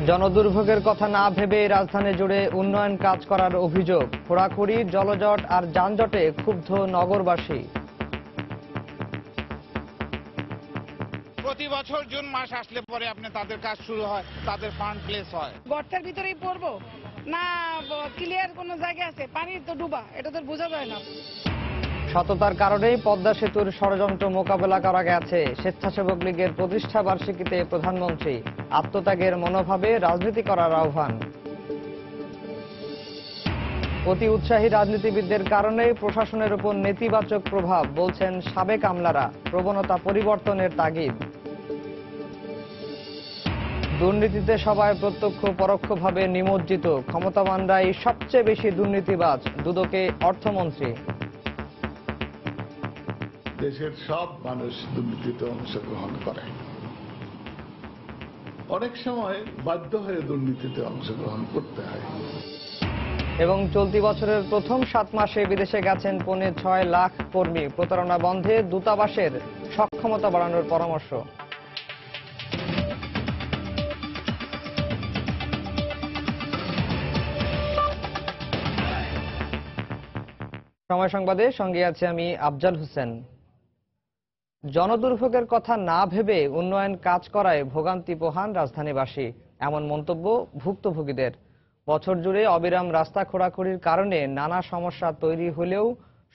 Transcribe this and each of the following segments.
জনদুর্ভোগের কথা না ভেবে রাজধানী জুড়ে উন্নয়ন কাজ করার অভিযোগ। খোঁড়াখুড়ি, জলজট আর যানজটে ক্ষুব্ধ নগরবাসী। প্রতি বছর জুন মাস আসলে পরে তাদের কাজ শুরু হয়, তাদের ফান্ড প্লেস হয়। গর্তের ভিতরেই পড়বো না, ক্লিয়ার কোনো জায়গা আছে? পানি তো ডুবা, এটা তো বোঝা যায় না। সততার কারণেই পদ্মা সেতুর ষড়যন্ত্র মোকাবেলা করা গেছে। স্বেচ্ছাসেবক লীগের প্রতিষ্ঠা বার্ষিকীতে প্রধানমন্ত্রী আত্মত্যাগের মনোভাবে রাজনীতি করার আহ্বান। অতি উৎসাহী রাজনীতিবিদদের কারণেই প্রশাসনের উপর নেতিবাচক প্রভাব, বলছেন সাবেক আমলারা। প্রবণতা পরিবর্তনের তাগিদ। দুর্নীতিতে সবাই প্রত্যক্ষ পরোক্ষভাবে নিমজ্জিত, ক্ষমতাবানরাই সবচেয়ে বেশি দুর্নীতিবাজ, দুদকে অর্থমন্ত্রী। দেশের সব মানুষ দুর্নীতিতে অংশগ্রহণ করে, অনেক সময় বাধ্য হয়ে দুর্নীতিতে অংশগ্রহণ করতে হয়। এবং চলতি বছরের প্রথম 7 মাসে বিদেশে গেছেন 6.5 লাখ কর্মী। প্রতারণা বন্ধে দূতাবাসের সক্ষমতা বাড়ানোর পরামর্শ। সময় সংবাদে সঙ্গে আছে আমি আফজাল হোসেন। জনদুর্ভোগের কথা না ভেবে উন্নয়ন কাজ করায় ভোগান্তি পোহান রাজধানীবাসী, এমন মন্তব্য ভুক্তভোগীদের। বছর জুড়ে অবিরাম রাস্তা খোঁড়াখুড়ির কারণে নানা সমস্যা তৈরি হলেও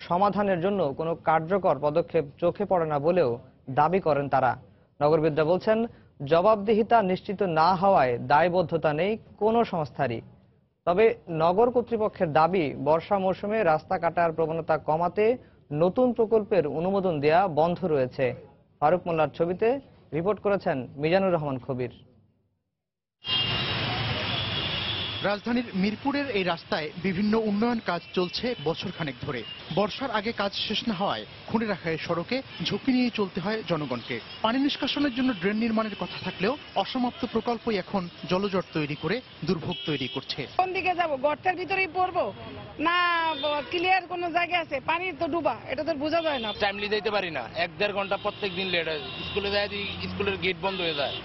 সমাধানের জন্য কোনো কার্যকর পদক্ষেপ চোখে পড়ে না বলেও দাবি করেন তারা। নগরবিদরা বলছেন, জবাবদিহিতা নিশ্চিত না হওয়ায় দায়বদ্ধতা নেই কোনো সংস্থারই। তবে নগর কর্তৃপক্ষের দাবি, বর্ষা মৌসুমে রাস্তা কাটার প্রবণতা কমাতে নতুন প্রকল্পের অনুমোদন দেয়া বন্ধ রয়েছে। ফারুক মোল্লার ছবিতে রিপোর্ট করেছেন মিজানুর রহমান কবির। রাজধানীর মিরপুরের এই রাস্তায় বিভিন্ন উন্নয়ন কাজ চলছে বছরখানেক ধরে। বর্ষার আগে কাজ শেষ না হওয়ায় খুঁড়ে রাখা এই সড়কে ঝুঁকি নিয়ে চলতে হয় জনগণকে। পানি নিষ্কাশনের জন্য ড্রেন নির্মাণের কথা থাকলেও অসমাপ্ত প্রকল্পই এখন জলজট তৈরি করে দুর্ভোগ তৈরি করছে। কোন দিকে যাব? গর্তের ভিতরেই পড়বো না, ক্লিয়ার কোনো জায়গা আছে? পানি তো ডুবা, এটা তো বোঝা যায় না। টাইমলি যেতে পারি না, 1-1.5 ঘন্টা প্রত্যেক দিন লেট হয়। স্কুলে যায়, স্কুলের গেট বন্ধ হয়ে যায়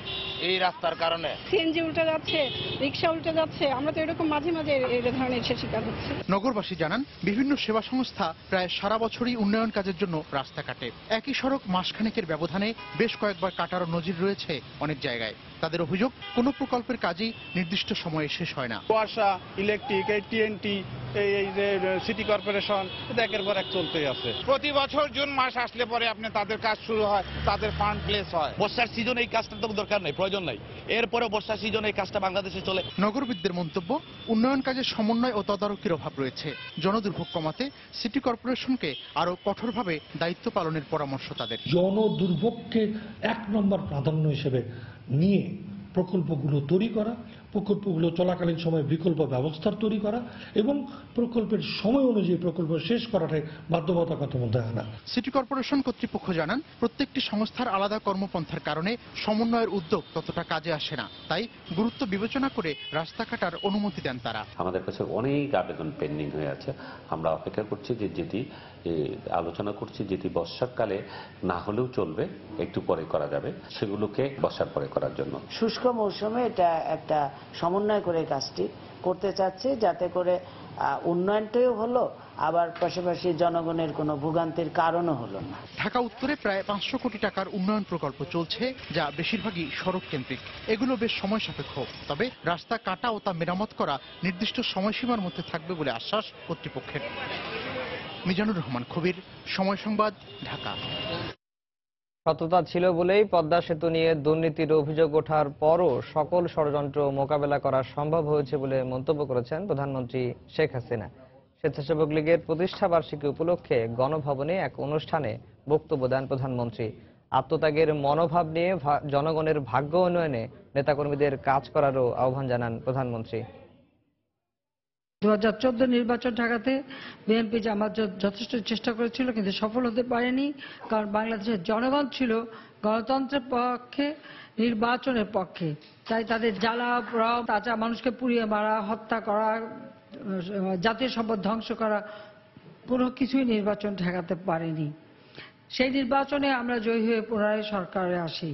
এই রাস্তার কারণে। সিএনজি উল্টে যাচ্ছে, রিক্সা উল্টে যাচ্ছে, আমরা তো এরকম মাঝে মাঝে এই ধরনের শিকার হচ্ছে। নগরবাসী জানান, বিভিন্ন সেবা সংস্থা প্রায় সারা বছরই উন্নয়ন কাজের জন্য রাস্তা কাটে। একই সড়ক মাসখানেকের ব্যবধানে বেশ কয়েকবার কাটারও নজির রয়েছে অনেক জায়গায়। তাদের অভিযোগ, কোনো প্রকল্পের কাজই নির্দিষ্ট সময়ে শেষ হয় না। কুয়াশা, ইলেকট্রিক, এই টিএনটি, এই যে সিটি কর্পোরেশন, এটা একের পর এক চলতেই আছে। প্রতি বছর জুন মাস আসলে পরে তাদের কাজ শুরু হয়, তাদের ফান্ড প্লেস হয়। বর্ষার সিজন এই কাজটা তো দরকার নাই, প্রয়োজন নাই। এরপরে বর্ষার সিজন এই কাজটা বাংলাদেশে চলে। নগরবিদদের মন্তব্য, উন্নয়ন কাজের সমন্বয় ও তদারকির অভাব রয়েছে। জনদুর্ভোগ কমাতে সিটি কর্পোরেশনকে আরো কঠোরভাবে দায়িত্ব পালনের পরামর্শ তাদের। জনদুর্ভোগকে 1 নম্বর প্রাধান্য হিসেবে নিয়ে প্রকল্পগুলো তৈরি করা, প্রকল্পগুলো চলাকালীন সময়ে বিকল্প ব্যবস্থার তৈরি করা এবং প্রকল্পের সময় অনুযায়ী প্রকল্প শেষ করাটাই বাধ্যবাধকতার মধ্যে আনা। সিটি কর্পোরেশন কর্তৃপক্ষ জানান, প্রত্যেকটি সংস্থার আলাদা কর্মপন্থার কারণে সমন্বয়ের উদ্যোগ ততটা কাজে আসে না। তাই গুরুত্ব বিবেচনা করে রাস্তা কাটার অনুমতি দেন তারা। আমাদের কাছে অনেক আবেদন পেন্ডিং হয়ে আছে। আমরা অপেক্ষা করছি যে যেটি আলোচনা করছি, যেটি বর্ষাকালে না হলেও চলবে, একটু পরে করা যাবে, সেগুলোকে বর্ষার পরে করার জন্য। শুষ্ক মৌসুমে এটা একটা সমন্বয় করে কাজটি করতে চাচ্ছে, যাতে করে উন্নয়নটাও হলো, আবার পাশাপাশি জনগণের কোনো ভোগান্তির কারণও হলো না। ঢাকা উত্তরে প্রায় 500 কোটি টাকার উন্নয়ন প্রকল্প চলছে, যা বেশিরভাগই সড়ক কেন্দ্রিক। এগুলো বেশ সময় সাপেক্ষ, তবে রাস্তা কাটা ও তা মেরামত করা নির্দিষ্ট সময়সীমার মধ্যে থাকবে বলে আশ্বাস কর্তৃপক্ষের। মিজানুর রহমান কবির, সময় সংবাদ, ঢাকা। সততা ছিল বলেই পদ্মা সেতু নিয়ে দুর্নীতির অভিযোগ ওঠার পরও সকল ষড়যন্ত্র মোকাবেলা করা সম্ভব হয়েছে বলে মন্তব্য করেছেন প্রধানমন্ত্রী শেখ হাসিনা। স্বেচ্ছাসেবক লীগের প্রতিষ্ঠা বার্ষিকী উপলক্ষে গণভবনে এক অনুষ্ঠানে বক্তব্য দেন প্রধানমন্ত্রী। আত্মত্যাগের মনোভাব নিয়ে জনগণের ভাগ্য উন্নয়নে নেতাকর্মীদের কাজ করারও আহ্বান জানান প্রধানমন্ত্রী। 2014 নির্বাচন ঠেকাতে বিএনপি জামাত যথেষ্ট চেষ্টা করেছিল, কিন্তু সফল হতে পারেনি। কারণ বাংলাদেশের জনগণ ছিল গণতন্ত্রের পক্ষে, নির্বাচনের পক্ষে। তাই তাদের জ্বালা পোড়া, তাজা মানুষকে পুড়িয়ে মারা, হত্যা করা, জাতীয় সম্পদ ধ্বংস করা, কোনো কিছুই নির্বাচন ঠেকাতে পারেনি। সেই নির্বাচনে আমরা জয়ী হয়ে পুনরায় সরকারে আসি।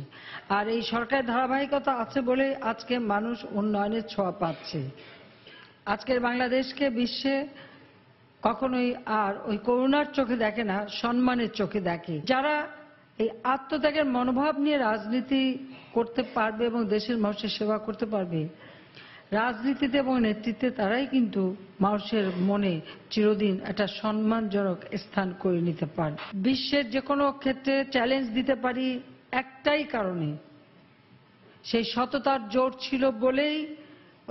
আর এই সরকারের ধারাবাহিকতা আছে বলে আজকে মানুষ উন্নয়নের ছোঁয়া পাচ্ছে। আজকের বাংলাদেশকে বিশ্বে কখনোই আর ওই করুণার চোখে দেখে না, সম্মানের চোখে দেখে। যারা এই আত্মত্যাগের মনোভাব নিয়ে রাজনীতি করতে পারবে এবং দেশের মানুষের সেবা করতে পারবে, রাজনীতিতে এবং নেতৃত্বে তারাই কিন্তু মানুষের মনে চিরদিন একটা সম্মানজনক স্থান করে নিতে পারে। বিশ্বের যে কোনো ক্ষেত্রে চ্যালেঞ্জ দিতে পারি একটাই কারণে, সেই সততার জোর ছিল বলেই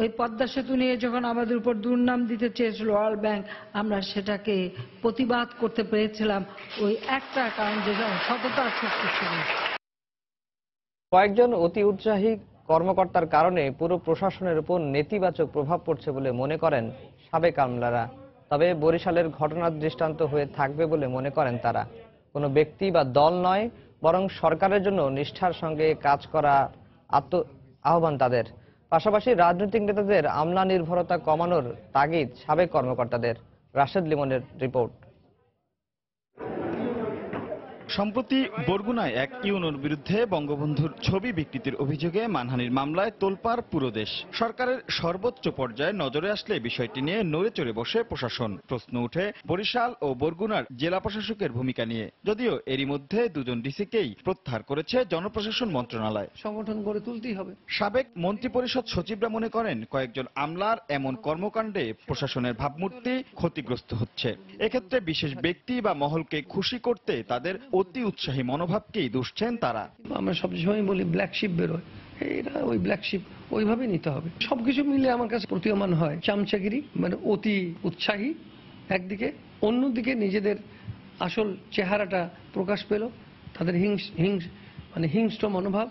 ওই পদ্মা সেতু নিয়ে যখন আমাদের উপর দুর্নাম দিতে চেয়েছিল ওয়ার্ল্ড ব্যাংক, আমরা সেটাকে প্রতিবাদ করতে পেরেছিলাম ওই একটা কারণ, যে সততার শক্তি ছিল। কয়েকজন অতি উৎসাহী কর্মকর্তার কারণে পুরো প্রশাসনের উপর নেতিবাচক প্রভাব পড়ছে বলে মনে করেন সাবেক আমলারা। তবে বরিশালের ঘটনার দৃষ্টান্ত হয়ে থাকবে বলে মনে করেন তারা। কোনো ব্যক্তি বা দল নয়, বরং সরকারের জন্য নিষ্ঠার সঙ্গে কাজ করা আহ্বান তাদের। পাশাপাশি রাজনৈতিক নেতাদের আমলা নির্ভরতা কমানোর তাগিদ সাবেক কর্মকর্তাদের। রাশেদ লিমনের রিপোর্ট। সম্প্রতি বরগুনায় এক ইউনোর বিরুদ্ধে বঙ্গবন্ধুর ছবি বিকৃতির অভিযোগে মানহানির মামলায় তোলপাড় পুরো দেশ। সরকারের সর্বোচ্চ পর্যায়ে নজরে আসলে বিষয়টি নিয়ে নড়ে চড়ে বসে প্রশাসন। প্রশ্ন উঠে বরিশাল ও বরগুনার জেলা প্রশাসকের ভূমিকা নিয়ে, যদিও এরই মধ্যে দুজন ডিসিকেই প্রত্যাহার করেছে জনপ্রশাসন মন্ত্রণালয়। সংগঠন গড়ে তুলতেই হবে। সাবেক মন্ত্রিপরিষদ সচিবরা মনে করেন কয়েকজন আমলার এমন কর্মকাণ্ডে প্রশাসনের ভাবমূর্তি ক্ষতিগ্রস্ত হচ্ছে। এক্ষেত্রে বিশেষ ব্যক্তি বা মহলকে খুশি করতে তাদের অতি উৎসাহী মনোভাবকেই দুষছেন তারা। আমরা সবসময় বলি ব্ল্যাক শিপ বেরোয়, এরা ওই ব্ল্যাক শিপ ওইভাবে নিতে হবে। সবকিছু মিলে আমার কাছে প্রতীয়মান হয় চামচাগিরি, মানে অতি উৎসাহী একদিকে, অন্যদিকে নিজেদের আসল চেহারাটা প্রকাশ পেল, তাদের হিংস্র মনোভাব,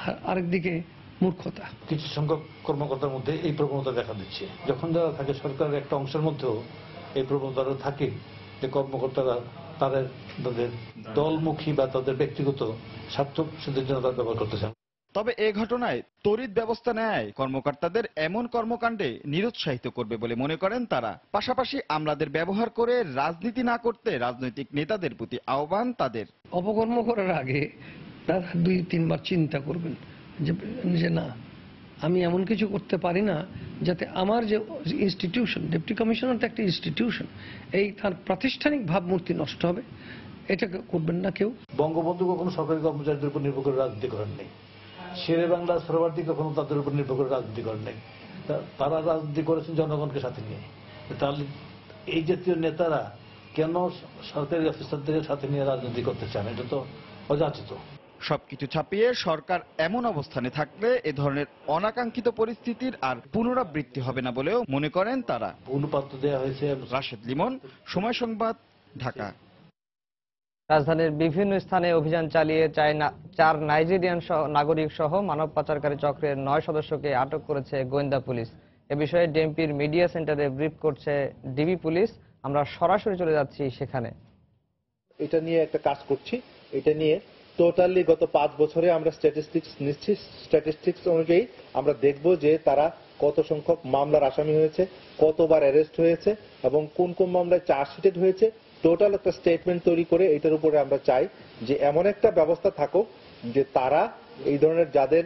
আর আরেকদিকে মূর্খতা। কিছু সংখ্যক কর্মকর্তার মধ্যে এই প্রবণতা দেখা দিচ্ছে। যখন যারা থাকে সরকারের একটা অংশের মধ্যেও এই প্রবণতা থাকে যে কর্মকর্তারা তাদের দলমুখী বা তাদের ব্যক্তিগত স্বার্থ সিদ্ধির জন্য তারা ব্যবহার করতে চান। তবে এ ঘটনায় তড়িৎ ব্যবস্থা নেয় কর্মকর্তাদের এমন কর্মকাণ্ডে নিরুৎসাহিত করবে বলে মনে করেন তারা। পাশাপাশি আমলাদের ব্যবহার করে রাজনীতি না করতে রাজনৈতিক নেতাদের প্রতি আহ্বান তাদের। অপকর্ম করার আগে তারা 2-3 বার চিন্তা করবেন যে না, আমি এমন কিছু করতে পারি না যাতে আমার যে ইনস্টিটিউশন, ডেপুটি কমিশনার তো একটা ইনস্টিটিউশন, এই তার প্রাতিষ্ঠানিক ভাবমূর্তি নষ্ট হবে, এটা করবেন না কেউ। বঙ্গবন্ধু কখনো সরকারি কর্মচারীদের উপর নির্ভর করে রাজনীতি করেন নাই। শেরে বাংলা সরোয়ার্দী কখনো তাদের উপর নির্ভর করে রাজনীতি করেন নাই। তারা রাজনীতি করেছেন জনগণকে সাথে নিয়ে। তাহলে এই জাতীয় নেতারা কেন সরকারি অফিসারদের সাথে নিয়ে রাজনীতি করতে চান? এটা তো অযাচিত। সবকিছু ছাপিয়ে সরকার এমন অবস্থানে থাকলে এ ধরনের অনাকাঙ্ক্ষিত পরিস্থিতির আর পুনরাবৃত্তি হবে না বলেও মনে করেন তারা। অনুপাত দেওয়া হয়েছে। রাশেদ লিমন, সময় সংবাদ, ঢাকা। রাজধানীর বিভিন্ন স্থানে অভিযান চালিয়ে 4 নাইজেরিয়ান নাগরিক সহ মানব পাচারকারী চক্রের 9 সদস্যকে আটক করেছে গোয়েন্দা পুলিশ। এ বিষয়ে ডিএমপির মিডিয়া সেন্টারে ব্রিফ করছে ডিবি পুলিশ। আমরা সরাসরি চলে যাচ্ছি সেখানে। এটা নিয়ে একটা কাজ করছি। এটা নিয়ে টোটালি গত 5 বছরে আমরা স্ট্যাটিস্টিক্স নিচ্ছি। স্ট্যাটিস্টিক্স অনুযায়ী আমরা দেখব যে তারা কত সংখ্যক মামলার আসামি হয়েছে, কতবার অ্যারেস্ট হয়েছে এবং কোন কোন মামলায় চার্জশিটেড হয়েছে। টোটাল একটা স্টেটমেন্ট তৈরি করে এটার উপরে আমরা চাই যে এমন একটা ব্যবস্থা থাকুক যে তারা এই ধরনের যাদের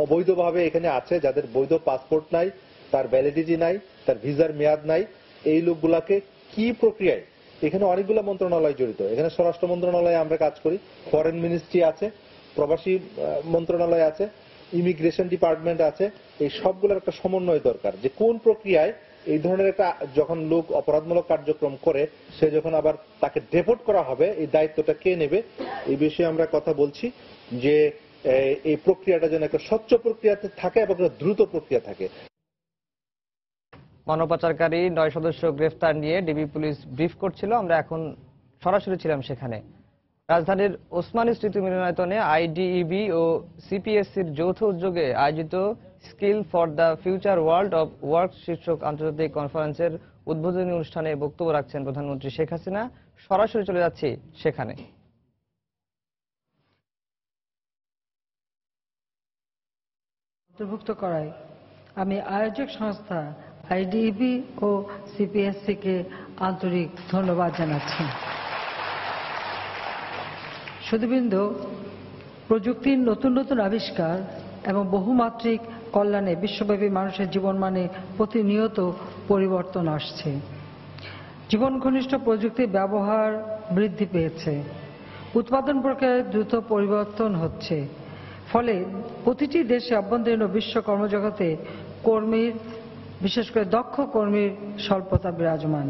অবৈধভাবে এখানে আছে, যাদের বৈধ পাসপোর্ট নাই, তার ভ্যালিডিটি নাই, তার ভিসার মেয়াদ নাই, এই লোকগুলাকে কি প্রক্রিয়ায়, এখানে অনেকগুলো মন্ত্রণালয় জড়িত। এখানে স্বরাষ্ট্র মন্ত্রণালয়ে আমরা কাজ করি, ফরেন মিনিস্ট্রি আছে, প্রবাসী মন্ত্রণালয় আছে, ইমিগ্রেশন ডিপার্টমেন্ট আছে। এই সবগুলোর একটা সমন্বয় দরকার যে কোন প্রক্রিয়ায় এই ধরনের একটা যখন লোক অপরাধমূলক কার্যক্রম করে সে যখন আবার তাকে ডেপোর্ট করা হবে, এই দায়িত্বটা কে নেবে, এই বিষয়ে আমরা কথা বলছি যে এই প্রক্রিয়াটা যেন একটা স্বচ্ছ প্রক্রিয়াতে থাকে এবং একটা দ্রুত প্রক্রিয়া থাকে। মানব পাচারকারী 9 সদস্য গ্রেফতার নিয়ে ডিবি পুলিশ ব্রিফ করছিল। আমরা এখন সরাসরি ছিলাম সেখানে। রাজধানীর ওসমানী স্মৃতি মিলনায়তনে আইডিইবি ও সিপিএসসির যৌথ উদ্যোগে আয়োজিত skill for the future world of work শীর্ষক আন্তর্জাতিক কনফারেন্সের উদ্বোধনী অনুষ্ঠানে বক্তব্য রাখছেন প্রধানমন্ত্রী শেখ হাসিনা। সরাসরি চলে যাচ্ছি সেখানে। অন্তর্ভুক্ত করায় আমি আয়োজক সংস্থা আইডিইবি ও সিপিএসসি কে আন্তরিক ধন্যবাদ জানাচ্ছি। সুধীবৃন্দ, প্রযুক্তির নতুন নতুন আবিষ্কার এবং বহুমাত্রিক কল্যাণে বিশ্বব্যাপী মানুষের জীবনমানে প্রতিনিয়ত পরিবর্তন আসছে। জীবন ঘনিষ্ঠ প্রযুক্তির ব্যবহার বৃদ্ধি পেয়েছে, উৎপাদন প্রক্রিয়ায় দ্রুত পরিবর্তন হচ্ছে, ফলে প্রতিটি দেশে অভ্যন্তরীণ ও বিশ্ব কর্মজগতে কর্মীর, বিশেষ করে দক্ষ কর্মীর স্বল্পতা বিরাজমান।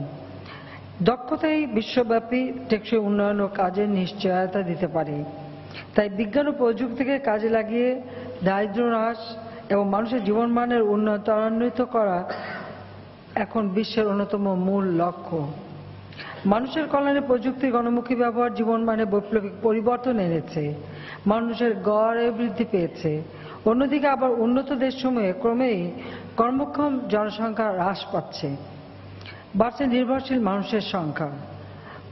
দক্ষতাই বিশ্বব্যাপী টেকসই উন্নয়ন ও কাজের নিশ্চয়তা দিতে পারে। তাই বিজ্ঞান ও প্রযুক্তিকে কাজে লাগিয়ে দারিদ্র্য হ্রাস এবং মানুষের জীবনমানের উন্নয়ন ত্বরান্বিত করা এখন বিশ্বের অন্যতম মূল লক্ষ্য। মানুষের কল্যাণে প্রযুক্তির গণমুখী ব্যবহার জীবনমানে বৈপ্লবিক পরিবর্তন এনেছে, মানুষের গড় বৃদ্ধি পেয়েছে। অন্যদিকে আবার উন্নত দেশসমূহে ক্রমেই কর্মক্ষম জনসংখ্যা হ্রাস পাচ্ছে, বাড়ছে নির্ভরশীল মানুষের সংখ্যা।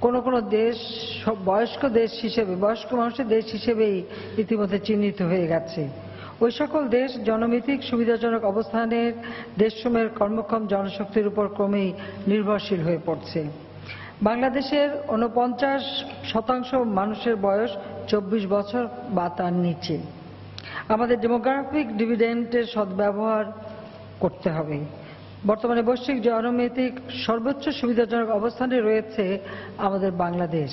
কোন কোন দেশ বয়স্ক মানুষের দেশ হিসেবেই ইতিমধ্যে চিহ্নিত হয়ে গেছে। ওই সকল দেশ জনমিতিক সুবিধাজনক অবস্থানের দেশসমূহের কর্মক্ষম জনশক্তির উপর ক্রমেই নির্ভরশীল হয়ে পড়ছে। বাংলাদেশের 49% মানুষের বয়স 24 বছর বা তার নিচে। আমাদের ডেমোগ্রাফিক ডিভিডেন্ডের সদ্ব্যবহার করতে হবে। বর্তমানে বৈশ্বিক জনমিতিক সর্বোচ্চ সুবিধাজনক অবস্থানে রয়েছে আমাদের বাংলাদেশ।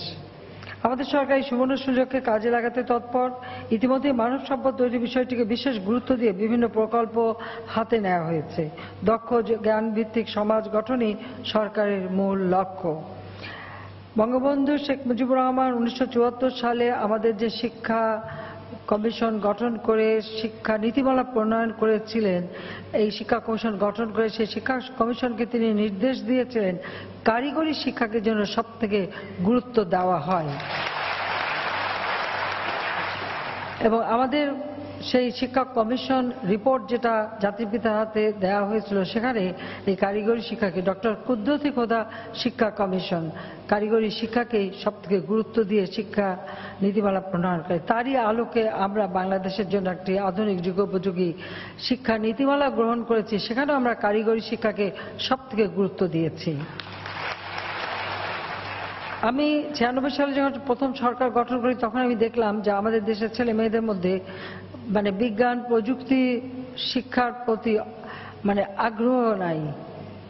আমাদের সরকার এই সুবর্ণ সুযোগকে কাজে লাগাতে তৎপর। ইতিমধ্যে মানব সম্পদ তৈরির বিষয়টিকে বিশেষ গুরুত্ব দিয়ে বিভিন্ন প্রকল্প হাতে নেওয়া হয়েছে। দক্ষ জ্ঞানভিত্তিক সমাজ গঠনই সরকারের মূল লক্ষ্য। বঙ্গবন্ধু শেখ মুজিবুর রহমান 1974 সালে আমাদের যে শিক্ষা কমিশন গঠন করে শিক্ষা নীতিমালা প্রণয়ন করেছিলেন, এই শিক্ষা কমিশন গঠন করে সেই শিক্ষা কমিশনকে তিনি নির্দেশ দিয়েছিলেন কারিগরি শিক্ষাকে যেন সবথেকে গুরুত্ব দেওয়া হয়। এবং আমাদের সেই শিক্ষা কমিশন রিপোর্ট যেটা জাতির পিতার হাতে দেওয়া হয়েছিল, সেখানে এই কারিগরি শিক্ষাকে ডক্টর কুদরতি খোদা শিক্ষা কমিশন কারিগরি শিক্ষাকেই সবথেকে গুরুত্ব দিয়ে শিক্ষা নীতিমালা প্রণয়ন করে। তারই আলোকে আমরা বাংলাদেশের জন্য একটি আধুনিক যুগোপযোগী শিক্ষা নীতিমালা গ্রহণ করেছি, সেখানেও আমরা কারিগরি শিক্ষাকে সবথেকে গুরুত্ব দিয়েছি। আমি 96 সালে যখন প্রথম সরকার গঠন করি, তখন আমি দেখলাম যে আমাদের দেশের ছেলে মেয়েদের মধ্যে বিজ্ঞান প্রযুক্তি শিক্ষার প্রতি আগ্রহ নাই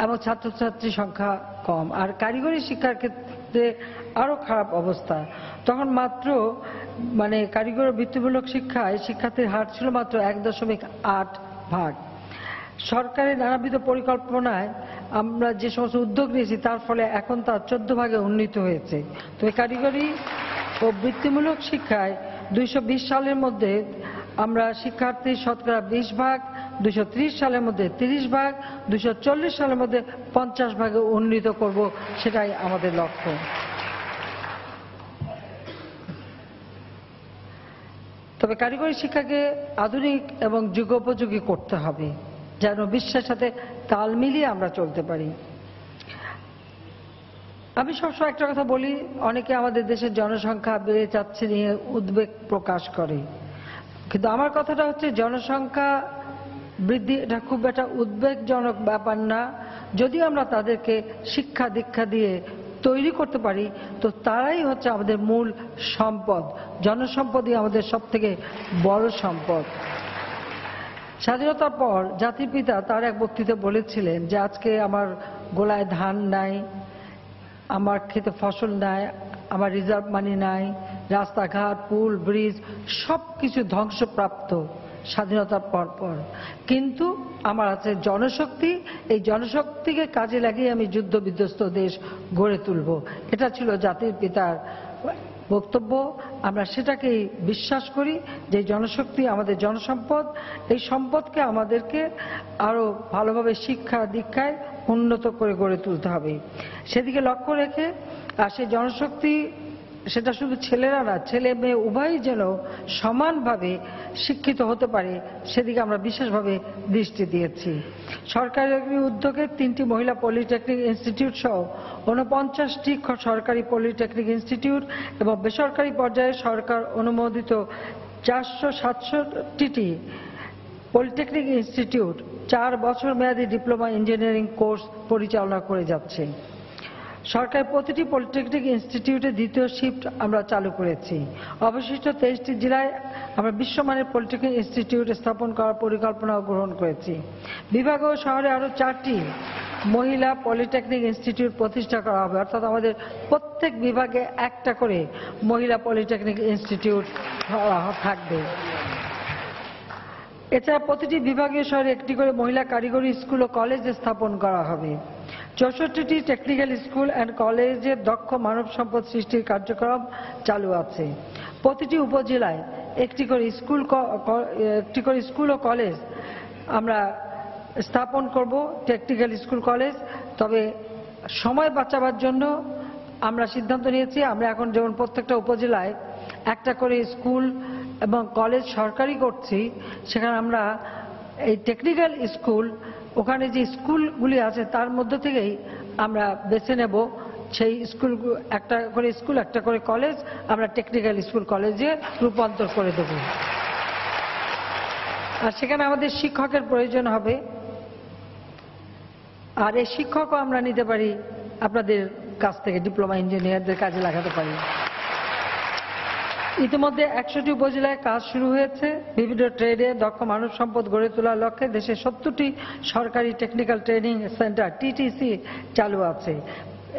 এবং ছাত্রছাত্রী সংখ্যা কম, আর কারিগরি শিক্ষার ক্ষেত্রে আরো খারাপ অবস্থা। তখন মাত্র কারিগরি বৃত্তিমূলক শিক্ষায় শিক্ষার্থীর হার ছিল মাত্র 1.8%। সরকারের নানাবিধ পরিকল্পনায় আমরা যে সমস্ত উদ্যোগ নিয়েছি, তার ফলে এখন তা 14 ভাগে উন্নীত হয়েছে। তবে কারিগরি ও বৃত্তিমূলক শিক্ষায় 220 সালের মধ্যে আমরা শিক্ষার্থীর শতকরা 20 ভাগ, 230 সালের মধ্যে 30 ভাগ, 240 সালের মধ্যে 50 ভাগে উন্নীত করব, সেটাই আমাদের লক্ষ্য। তবে কারিগরি শিক্ষাকে আধুনিক এবং যুগোপযোগী করতে হবে, যেন বিশ্বের সাথে তাল মিলিয়ে আমরা চলতে পারি। আমি সবসময় একটা কথা বলি, অনেকে আমাদের দেশের জনসংখ্যা বেড়ে যাচ্ছে নিয়ে উদ্বেগ প্রকাশ করে, কিন্তু আমার কথাটা হচ্ছে জনসংখ্যা বৃদ্ধি এটা খুব একটা উদ্বেগজনক ব্যাপার না। যদি আমরা তাদেরকে শিক্ষা দীক্ষা দিয়ে তৈরি করতে পারি, তো তারাই হচ্ছে আমাদের মূল সম্পদ। জনসম্পদই আমাদের সবথেকে বড় সম্পদ। স্বাধীনতার পর জাতির পিতা তার এক বক্তৃতায় বলেছিলেন যে আজকে আমার গোলায় ধান নাই, আমার ক্ষেতে ফসল নাই, আমার রিজার্ভ মানি নাই, রাস্তাঘাট পুল ব্রিজ সবকিছু ধ্বংসপ্রাপ্ত স্বাধীনতার পর, কিন্তু আমার আছে জনশক্তি। এই জনশক্তিকে কাজে লাগিয়ে আমি যুদ্ধ বিধ্বস্ত দেশ গড়ে তুলব। এটা ছিল জাতির পিতার বক্তব্য। আমরা সেটাকেই বিশ্বাস করি যে জনশক্তি আমাদের জনসম্পদ। এই সম্পদকে আমাদেরকে আরো ভালোভাবে শিক্ষা দীক্ষায় উন্নত করে গড়ে তুলতে হবে, সেদিকে লক্ষ্য রেখে। আর সেই জনশক্তি সেটা শুধু ছেলেরা না, ছেলে মেয়ে উভয়ই যেন সমানভাবে শিক্ষিত হতে পারে, সেদিকে আমরা বিশেষভাবে দৃষ্টি দিয়েছি। সরকারি উদ্যোগে 3টি মহিলা পলিটেকনিক ইনস্টিটিউট সহ 49টি সরকারি পলিটেকনিক ইনস্টিটিউট এবং বেসরকারি পর্যায়ে সরকার অনুমোদিত 467টি পলিটেকনিক ইনস্টিটিউট 4 বছর মেয়াদী ডিপ্লোমা ইঞ্জিনিয়ারিং কোর্স পরিচালনা করে যাচ্ছে। সরকার প্রতিটি পলিটেকনিক ইনস্টিটিউটে দ্বিতীয় শিফট আমরা চালু করেছি। অবশিষ্ট 23টি জেলায় আমরা বিশ্বমানের পলিটেকনিক ইনস্টিটিউট স্থাপন করার পরিকল্পনা গ্রহণ করেছি। বিভাগ ও শহরে আরো 4টি মহিলা পলিটেকনিক ইনস্টিটিউট প্রতিষ্ঠা করা হবে, অর্থাৎ আমাদের প্রত্যেক বিভাগে একটা করে মহিলা পলিটেকনিক ইনস্টিটিউট থাকবে। এছাড়া প্রতিটি বিভাগীয় শহরে একটি করে মহিলা কারিগরি স্কুল ও কলেজ স্থাপন করা হবে। 64টি টেকনিক্যাল স্কুল অ্যান্ড কলেজে দক্ষ মানব সম্পদ সৃষ্টির কার্যক্রম চালু আছে। প্রতিটি উপজেলায় একটি করে স্কুল ও কলেজ আমরা স্থাপন করব, টেকনিক্যাল স্কুল কলেজ। তবে সময় বাঁচাবার জন্য আমরা সিদ্ধান্ত নিয়েছি, আমরা এখন যেমন প্রত্যেকটা উপজেলায় একটা করে স্কুল এবং কলেজ সরকারি করছি, সেখানে আমরা এই টেকনিক্যাল স্কুল, ওখানে যে স্কুলগুলি আছে তার মধ্য থেকেই আমরা বেছে নেব সেই স্কুল, একটা করে স্কুল একটা করে কলেজ আমরা টেকনিক্যাল স্কুল কলেজে রূপান্তর করে দেব। আর সেখানে আমাদের শিক্ষকের প্রয়োজন হবে, আর এই শিক্ষকও আমরা নিতে পারি আপনাদের কাছ থেকে, ডিপ্লোমা ইঞ্জিনিয়ারদের কাজে লাগাতে পারি। ইতিমধ্যে 100টি উপজেলায় কাজ শুরু হয়েছে। বিভিন্ন ট্রেডে দক্ষ মানব সম্পদ গড়ে তোলার লক্ষ্যে দেশে 70টি সরকারি টেকনিক্যাল ট্রেনিং সেন্টার টিটিসি চালু আছে।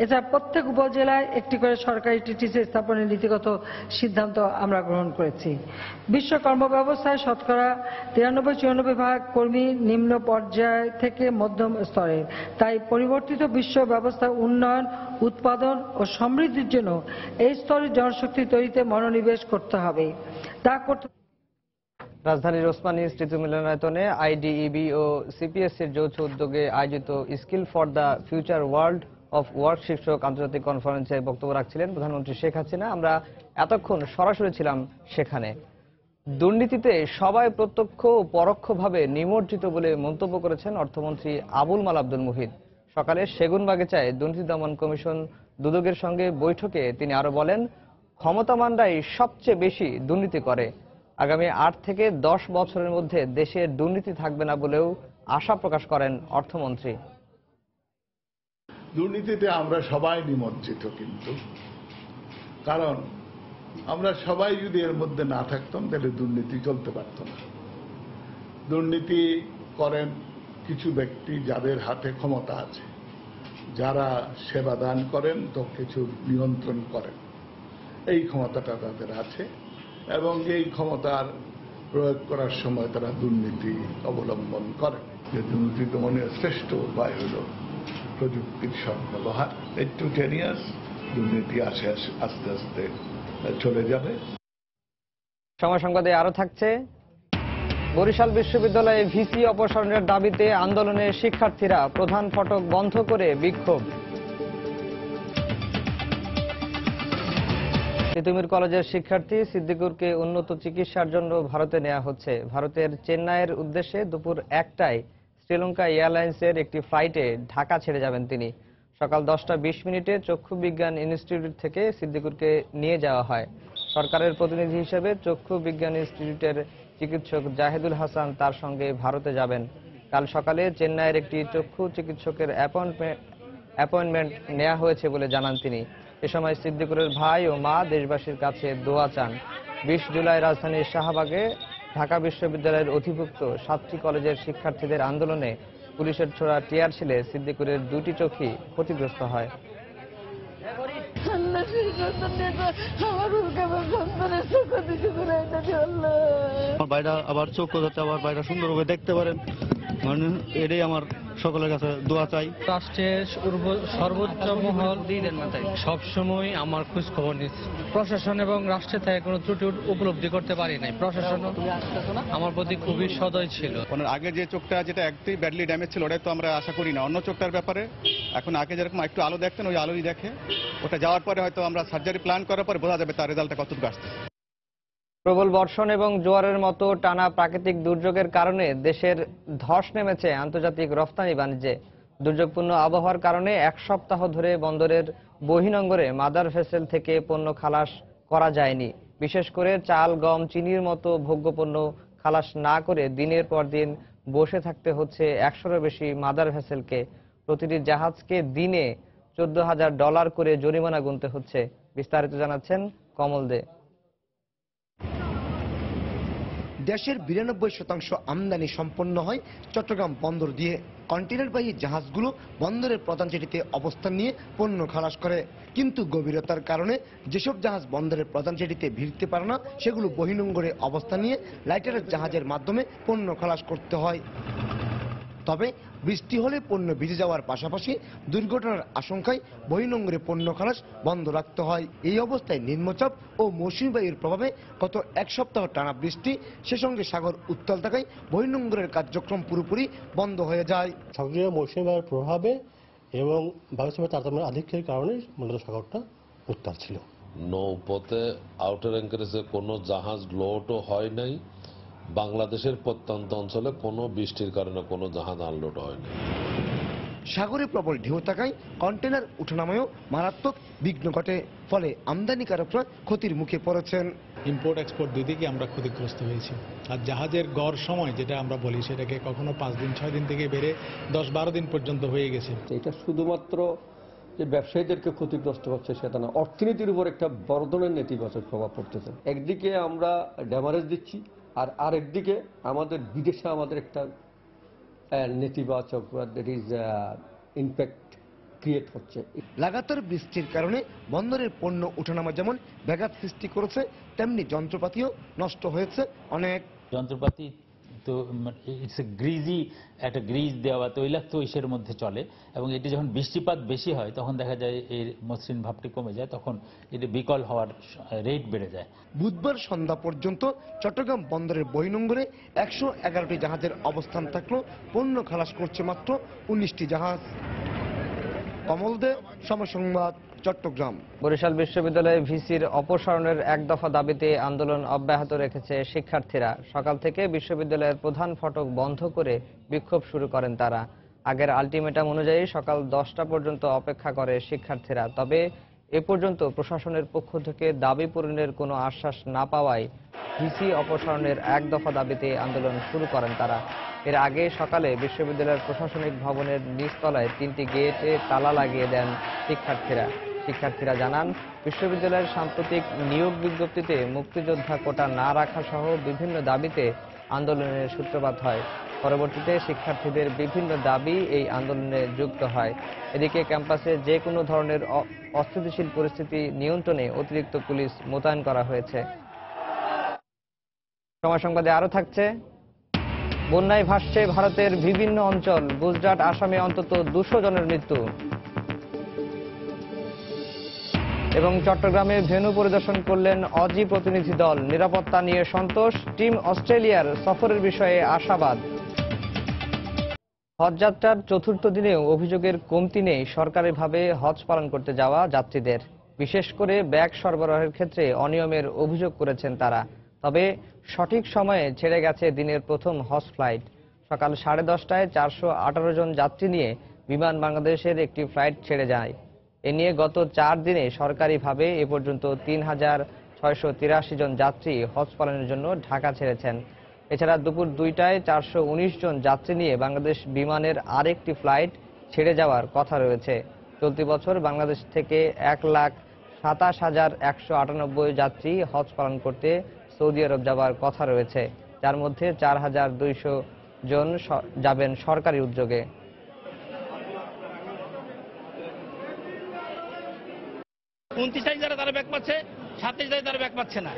এছাড়া প্রত্যেক উপজেলায় একটি করে সরকারি টিটিসি স্থাপনের নীতিগত সিদ্ধান্ত আমরা গ্রহণ করেছি। বিশ্ব কর্মব্যবস্থায় শতকরা 93-94% কর্মী নিম্ন পর্যায় থেকে মধ্যম স্তরের। তাই পরিবর্তিত বিশ্ব ব্যবস্থার উন্নয়ন, উৎপাদন ও সমৃদ্ধির জন্য এই স্তরের জনশক্তি তৈরিতে মনোনিবেশ করতে হবে। তা করতে রাজধানীর ওসমানী স্মৃতি মিলনায়তনে আইডিইবি ও সিপিএসসির যৌথ উদ্যোগে আয়োজিত skill for the future world of work শীর্ষক আন্তর্জাতিক কনফারেন্সে বক্তব্য রাখছিলেন প্রধানমন্ত্রী শেখ হাসিনা। আমরা এতক্ষণ সরাসরি ছিলাম সেখানে। দুর্নীতিতে সবাই প্রত্যক্ষ ও পরোক্ষভাবে নিমজ্জিত বলে মন্তব্য করেছেন অর্থমন্ত্রী আবুল মাল আব্দুল মুহিত। সকালে সেগুনবাগিচায় দুর্নীতি দমন কমিশন দুদকের সঙ্গে বৈঠকে তিনি আরো বলেন, ক্ষমতামানরাই সবচেয়ে বেশি দুর্নীতি করে। আগামী 8 থেকে 10 বছরের মধ্যে দেশে দুর্নীতি থাকবে না বলেও আশা প্রকাশ করেন অর্থমন্ত্রী। দুর্নীতিতে আমরা সবাই নিমজ্জিত, কিন্তু কারণ আমরা সবাই যদি এর মধ্যে না থাকতাম তাহলে দুর্নীতি চলতে পারত না। দুর্নীতি করেন কিছু ব্যক্তি যাদের হাতে ক্ষমতা আছে, যারা সেবা দান করেন তো কিছু নিয়ন্ত্রণ করেন, এই ক্ষমতাটা তাদের আছে এবং এই ক্ষমতার প্রয়োগ করার সময় তারা দুর্নীতি অবলম্বন করেন। যে দুর্নীতি দমনের শ্রেষ্ঠ উপায় হল প্রযুক্তির সদ্ব্যবহার। একটু টেনিয়াস দুর্নীতি আস্তে আস্তে চলে যাবে। সময় সংবাদে আরো থাকছে, বরিশাল বিশ্ববিদ্যালয়ে ভিসি অপসারণের দাবিতে আন্দোলনে শিক্ষার্থীরা, প্রধান ফটক বন্ধ করে বিক্ষোভ। তিতুমির কলেজের শিক্ষার্থী সিদ্দিকুরকে উন্নত চিকিৎসার জন্য ভারতে নেওয়া হচ্ছে। ভারতের চেন্নাইয়ের উদ্দেশ্যে দুপুর 1টায় শ্রীলঙ্কা এয়ারলাইন্সের একটি ফ্লাইটে ঢাকা ছেড়ে যাবেন তিনি। সকাল 10:20 চক্ষু বিজ্ঞান ইনস্টিটিউট থেকে সিদ্দিকুরকে নিয়ে যাওয়া হয়। সরকারের প্রতিনিধি হিসেবে চক্ষু বিজ্ঞান ইনস্টিটিউটের চিকিৎসক জাহিদুল হাসান তার সঙ্গে ভারতে যাবেন। কাল সকালে চেন্নাইয়ের একটি চক্ষু চিকিৎসকের অ্যাপয়েন্টমেন্ট নেওয়া হয়েছে বলে জানান তিনি। এ সময় সিদ্দিকুরের ভাই ও মা দেশবাসীর কাছে দোয়া চান। 20 জুলাই রাজধানীর শাহবাগে ঢাকা বিশ্ববিদ্যালয়ের অধিভুক্ত 7টি কলেজের শিক্ষার্থীদের আন্দোলনে পুলিশের ছোড়া টিয়ার শেলে সিদ্দিকুরের 2টি চোখই ক্ষতিগ্রস্ত হয়। আমার ভাইরা আবার চোখ যাতে আবার ভাইরা সুন্দরভাবে দেখতে পারেন, মানে এটাই আমার সকলের কাছে দোয়া চাই। রাষ্ট্রের সর্বোচ্চ মহল সবসময় আমার খোঁজ খবর নিচ্ছে। প্রশাসন এবং রাষ্ট্রের থেকে কোনো ত্রুটি উপলব্ধি করতে পারি নাই। প্রশাসন আমার প্রতি খুবই সদয় ছিল। আগে যে চোখটা যেটা একটি ব্যাডলি ড্যামেজ ছিল ওটাই তো আমরা আশা করি না। অন্য চোখটার ব্যাপারে এখন আগে যেরকম একটু আলো দেখতেন ওই আলোই দেখে, ওটা যাওয়ার পরে হয়তো আমরা সার্জারি প্ল্যান করার পরে বোঝা যাবে তার রেজাল্টটা কতটুকু আসছে। প্রবল বর্ষণ এবং জোয়ারের মতো টানা প্রাকৃতিক দুর্যোগের কারণে দেশের ধস নেমেছে আন্তর্জাতিক রফতানি বাণিজ্যে। দুর্যোগপূর্ণ আবহাওয়ার কারণে 1 সপ্তাহ ধরে বন্দরের বহিনঙ্গরে মাদার ভেসেল থেকে পণ্য খালাস করা যায়নি। বিশেষ করে চাল, গম, চিনির মতো ভোগ্যপণ্য খালাস না করে দিনের পর দিন বসে থাকতে হচ্ছে 100-এরও বেশি মাদার ভেসেলকে। প্রতিটি জাহাজকে দিনে $14,000 করে জরিমানা গুনতে হচ্ছে। বিস্তারিত জানাচ্ছেন কমল দে। দেশের 92% আমদানি সম্পন্ন হয় চট্টগ্রাম বন্দর দিয়ে। কন্টেইনারবাহী জাহাজগুলো বন্দরের প্রধান জেটিতে অবস্থান নিয়ে পণ্য খালাস করে, কিন্তু গভীরতার কারণে যেসব জাহাজ বন্দরের প্রধান জেটিতে ভিড়তে পারে না সেগুলো বহির্নোঙরে অবস্থান নিয়ে লাইটারের জাহাজের মাধ্যমে পণ্য খালাস করতে হয়। তবে বৃষ্টি হলে পণ্য ভিজে যাওয়ার পাশাপাশি দুর্ঘটনার আশঙ্কায় বহির্নোঙরে পণ্য খালাস বন্ধ রাখতে হয়। এই অবস্থায় নিম্নচাপ ও মৌসুমী বায়ুর প্রভাবে গত এক সপ্তাহ টানা বৃষ্টি, সে সঙ্গে সাগর উত্তাল থাকায় বহির্নোঙরের কার্যক্রম পুরোপুরি বন্ধ হয়ে যায়। সক্রিয় মৌসুমী বায়ুর প্রভাবে এবং বায়ুচাপের তারতম্যের আধিক্যের কারণে মূলত সাগরটা উত্তাল ছিল। নৌপথে আউটার অ্যাঙ্কারেজে কোনো জাহাজ লোডও হয় নাই। বাংলাদেশের প্রত্যন্ত অঞ্চলে কোনো বৃষ্টির কারণে কোনো জাহাজ আনলোড হয়নি। সাগরে প্রবল ঢেউ থাকায় কন্টেনার উঠানামায়ও মারাত্মক বিঘ্ন ঘটে, ফলে আমদানিকারকরা ক্ষতির মুখে পড়েছেন। ইম্পোর্ট এক্সপোর্ট দুদিকে আমরা ক্ষতিগ্রস্ত হয়েছি। আর জাহাজের গড় সময় যেটা আমরা বলি সেটাকে কখনো 5 দিন 6 দিন থেকে বেড়ে 10-12 দিন পর্যন্ত হয়ে গেছে। এটা শুধুমাত্র যে ব্যবসায়ীদেরকে ক্ষতিগ্রস্ত হচ্ছে সেটা না, অর্থনীতির উপর একটা বড় ধরনের নেতিবাচক প্রভাব পড়তেছে। একদিকে আমরা ড্যামারেজ দিচ্ছি, আর আরেকদিকে আমাদের বিদেশে আমাদের একটা নেতিবাচক ইম্প্যাক্ট ক্রিয়েট হচ্ছে। লাগাতার বৃষ্টির কারণে বন্দরের পণ্য ওঠানামা যেমন ব্যাঘাত সৃষ্টি করেছে, তেমনি যন্ত্রপাতিও নষ্ট হয়েছে অনেক। যন্ত্রপাতি তো ইটস এ গ্রিজি, একটা গ্রিজ দেওয়া তৈলাক্ত ইসের মধ্যে চলে, এবং এটি যখন বৃষ্টিপাত বেশি হয় তখন দেখা যায় এর মসৃণ ভাবটি কমে যায়, তখন এটি বিকল হওয়ার রেট বেড়ে যায়। বুধবার সন্ধ্যা পর্যন্ত চট্টগ্রাম বন্দরের বহির্নোঙরে 111টি জাহাজের অবস্থান থাকলেও পণ্য খালাস করছে মাত্র 19টি জাহাজ। কমল দে, সময় সংবাদ, চট্টগ্রাম। বরিশাল বিশ্ববিদ্যালয়ে ভিসির অপসারণের এক দফা দাবিতে আন্দোলন অব্যাহত রেখেছে শিক্ষার্থীরা। সকাল থেকে বিশ্ববিদ্যালয়ের প্রধান ফটক বন্ধ করে বিক্ষোভ শুরু করেন তারা। আগের আলটিমেটাম অনুযায়ী সকাল 10টা পর্যন্ত অপেক্ষা করে শিক্ষার্থীরা। তবে এ পর্যন্ত প্রশাসনের পক্ষ থেকে দাবি পূরণের কোনো আশ্বাস না পাওয়ায় ভিসি অপসারণের এক দফা দাবিতে আন্দোলন শুরু করেন তারা। এর আগে সকালে বিশ্ববিদ্যালয়ের প্রশাসনিক ভবনের নিচতলায় 3টি গেটে তালা লাগিয়ে দেন শিক্ষার্থীরা জানান, বিশ্ববিদ্যালয়ের সাম্প্রতিক নিয়োগ বিজ্ঞপ্তিতে মুক্তিযোদ্ধা কোটা না রাখা সহ বিভিন্ন দাবিতে আন্দোলনের সূত্রপাত হয়। পরবর্তীতে শিক্ষার্থীদের বিভিন্ন দাবি এই আন্দোলনে যুক্ত হয়। এদিকে ক্যাম্পাসে যে কোনো ধরনের অস্থিতিশীল পরিস্থিতি নিয়ন্ত্রণে অতিরিক্ত পুলিশ মোতায়েন করা হয়েছে। সময় সংবাদে আরো থাকছে, বন্যায় ভাসছে ভারতের বিভিন্ন অঞ্চল, গুজরাট, আসামে অন্তত 200 জনের মৃত্যু। এবং চট্টগ্রামে ভেন্যু পরিদর্শন করলেন অজি প্রতিনিধি দল। নিরাপত্তা নিয়ে সন্তোষ, টিম অস্ট্রেলিয়ার সফরের বিষয়ে আশাবাদ। হজযাত্রার চতুর্থ দিনেও অভিযোগের কমতি নেই সরকারিভাবে হজ পালন করতে যাওয়া যাত্রীদের। বিশেষ করে ব্যাগ সরবরাহের ক্ষেত্রে অনিয়মের অভিযোগ করেছেন তারা। তবে সঠিক সময়ে ছেড়ে গেছে দিনের প্রথম হজ ফ্লাইট। সকাল 10:30টায় 418 জন যাত্রী নিয়ে বিমান বাংলাদেশের একটি ফ্লাইট ছেড়ে যায়। এ নিয়ে গত 4 দিনে সরকারিভাবে এ পর্যন্ত 3683 জন যাত্রী হজ পালনের জন্য ঢাকা ছেড়েছেন। এছাড়া দুপুর 2টায় 419 জন যাত্রী নিয়ে বাংলাদেশ বিমানের আরেকটি ফ্লাইট ছেড়ে যাওয়ার কথা রয়েছে। চলতি বছর বাংলাদেশ থেকে 1,27,198 যাত্রী হজ পালন করতে সৌদি আরব যাওয়ার কথা রয়েছে, যার মধ্যে 4200 জন যাবেন সরকারি উদ্যোগে। তারা ব্যাক পাচ্ছে, 27 তারা ব্যাক পাচ্ছে না,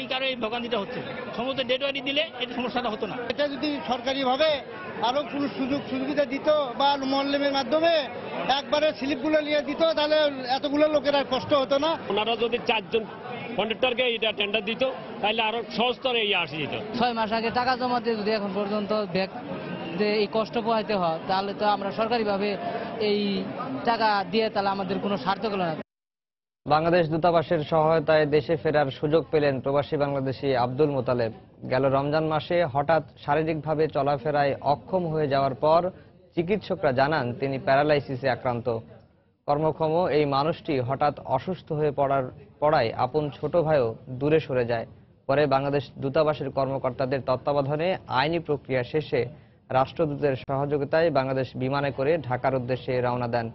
এই কারণে এই ভোগান্তিটা হচ্ছে। সমস্ত ডেটওয়ারি দিলে এই সমস্যাটা হতো না। এটা যদি সরকারিভাবে আরো কোনো সুবিধা দিত বা মল্লেমের মাধ্যমে একবারে স্লিপগুলো নিয়ে দিত, তাহলে এতগুলো লোকের আর কষ্ট হতো না। ওনারা যদি 4 জন কন্ডাক্টরকে এটা টেন্ডার দিত তাহলে আরো সহজতর এই আসে যেত। 6 মাস আগে টাকা জমা দিয়ে যদি এখন পর্যন্ত ব্যাগ এই কষ্ট পোহাইতে হয়, তাহলে তো আমরা সরকারিভাবে এই টাকা দিয়ে তাহলে আমাদের কোনো স্বার্থ হলো না। বাংলাদেশ দূতাবাসের সহায়তায় দেশে ফেরার সুযোগ পেলেন প্রবাসী বাংলাদেশি আব্দুল মোতালেব। গেল রমজান মাসে হঠাৎ শারীরিকভাবে চলাফেরায় অক্ষম হয়ে যাওয়ার পর চিকিৎসকরা জানান তিনি প্যারালাইসিসে আক্রান্ত। কর্মক্ষম এই মানুষটি হঠাৎ অসুস্থ হয়ে পড়ায় আপন ছোট ভাইও দূরে সরে যায়। পরে বাংলাদেশ দূতাবাসের কর্মকর্তাদের তত্ত্বাবধানে আইনি প্রক্রিয়া শেষে রাষ্ট্রদূতের সহযোগিতায় বাংলাদেশ বিমানে করে ঢাকার উদ্দেশ্যে রওনা দেন।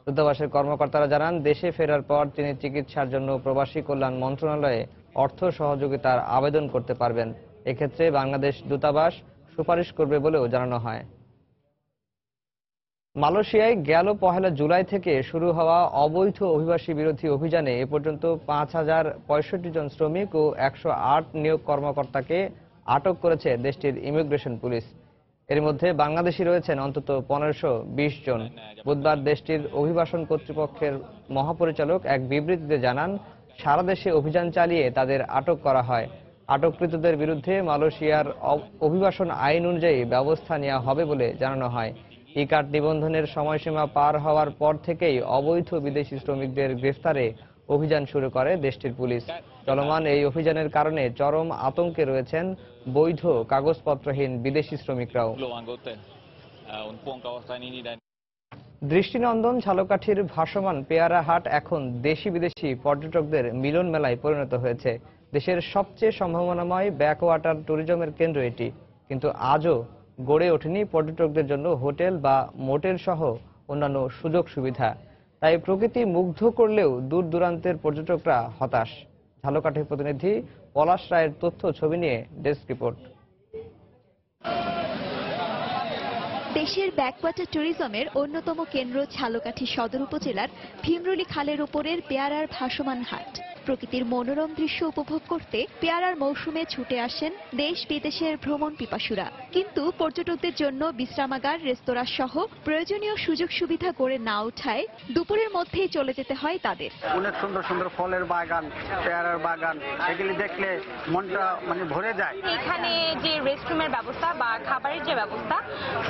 দূতাবাসের কর্মকর্তারা জানান, দেশে ফেরার পর তিনি চিকিৎসার জন্য প্রবাসী কল্যাণ মন্ত্রণালয়ে অর্থ সহযোগিতার আবেদন করতে পারবেন। এক্ষেত্রে বাংলাদেশ দূতাবাস সুপারিশ করবে বলেও জানানো হয়। মালয়েশিয়ায় গেল 1 জুলাই থেকে শুরু হওয়া অবৈধ অভিবাসী বিরোধী অভিযানে এ পর্যন্ত 5065 জন শ্রমিক ও 108 নিয়োগ কর্মকর্তাকে আটক করেছে দেশটির ইমিগ্রেশন পুলিশ। এর মধ্যে বাংলাদেশি রয়েছেন অন্তত 1520 জন। বুধবার দেশটির অভিবাসন কর্তৃপক্ষের মহাপরিচালক এক বিবৃতিতে জানান, সারা দেশে অভিযান চালিয়ে তাদের আটক করা হয়। আটককৃতদের বিরুদ্ধে মালয়েশিয়ার অভিবাসন আইন অনুযায়ী ব্যবস্থা নেওয়া হবে বলে জানানো হয়। ই কার্ড নিবন্ধনের সময়সীমা পার হওয়ার পর থেকেই অবৈধ বিদেশি শ্রমিকদের গ্রেফতারে অভিযান শুরু করে দেশটির পুলিশ। চলমান এই অভিযানের কারণে চরম আতঙ্কে রয়েছেন বৈধ কাগজপত্রহীন বিদেশি শ্রমিকরাও। দৃষ্টিনন্দন ঝালকাঠির ভাসমান পেয়ারা হাট এখন দেশি বিদেশি পর্যটকদের মিলন মেলায় পরিণত হয়েছে। দেশের সবচেয়ে সম্ভাবনাময় ব্যাকওয়াটার ট্যুরিজমের কেন্দ্র এটি, কিন্তু আজও গড়ে ওঠেনি পর্যটকদের জন্য হোটেল বা মোটেল সহ অন্যান্য সুযোগ সুবিধা। তাই প্রকৃতি মুগ্ধ করলেও দূর দূরান্তের পর্যটকরা হতাশ। ঝালকাঠির প্রতিনিধি পলাশ রায়ের তথ্য ছবি নিয়ে ডেস্ক রিপোর্ট। দেশের ব্যাকওয়াটার ট্যুরিজমের অন্যতম কেন্দ্র ঝালকাঠি সদর উপজেলার ভীমরুলি খালের উপরের পেয়ারার ভাসমান হাট। প্রকৃতির মনোরম দৃশ্য উপভোগ করতে পেয়ারার মৌসুমে ছুটে আসেন দেশ বিদেশের ভ্রমণ পিপাসুরা। কিন্তু পর্যটকদের জন্য বিশ্রামাগার, রেস্তোরাঁ সহ প্রয়োজনীয় সুযোগ সুবিধা গড়ে না ওঠায় দুপুরের মধ্যেই চলে যেতে হয় তাদের। অনেক সুন্দর সুন্দর ফলের বাগান, পেয়ারার বাগান, এগুলি দেখলে মনটা ভরে যায়। এখানে যে রেস্টরুমের ব্যবস্থা বা খাবারের যে ব্যবস্থা,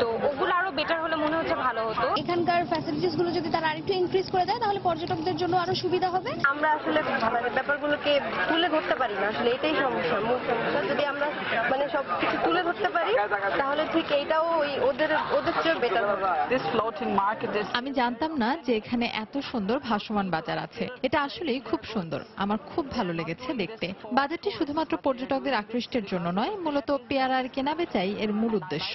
তো ওগুলো আরো বেটার হলে মনে হচ্ছে ভালো হতো। এখানকার ফ্যাসিলিটিস গুলো যদি তারা আরেকটু ইনক্রিজ করে দেয় তাহলে পর্যটকদের জন্য আরো সুবিধা হবে। আমরা আসলে ব্যাপারগুলোকে তুলে ধরতে পারি না, আসলে এটাই সমস্যা, মূল সমস্যা। যদি আমরা সবকিছু তুলে ধরতে পারি তাহলে ঠিক এইটাও ওদের চেয়ে বেটার হবে। আমি জানতাম না যে এখানে এত সুন্দর ভাসমান বাজার আছে। এটা আসলেই খুব সুন্দর, আমার খুব ভালো লেগেছে দেখতে। বাজারটি শুধুমাত্র পর্যটকদের আকৃষ্টের জন্য নয়, মূলত পেয়ারার কেনাবেচাই এর মূল উদ্দেশ্য।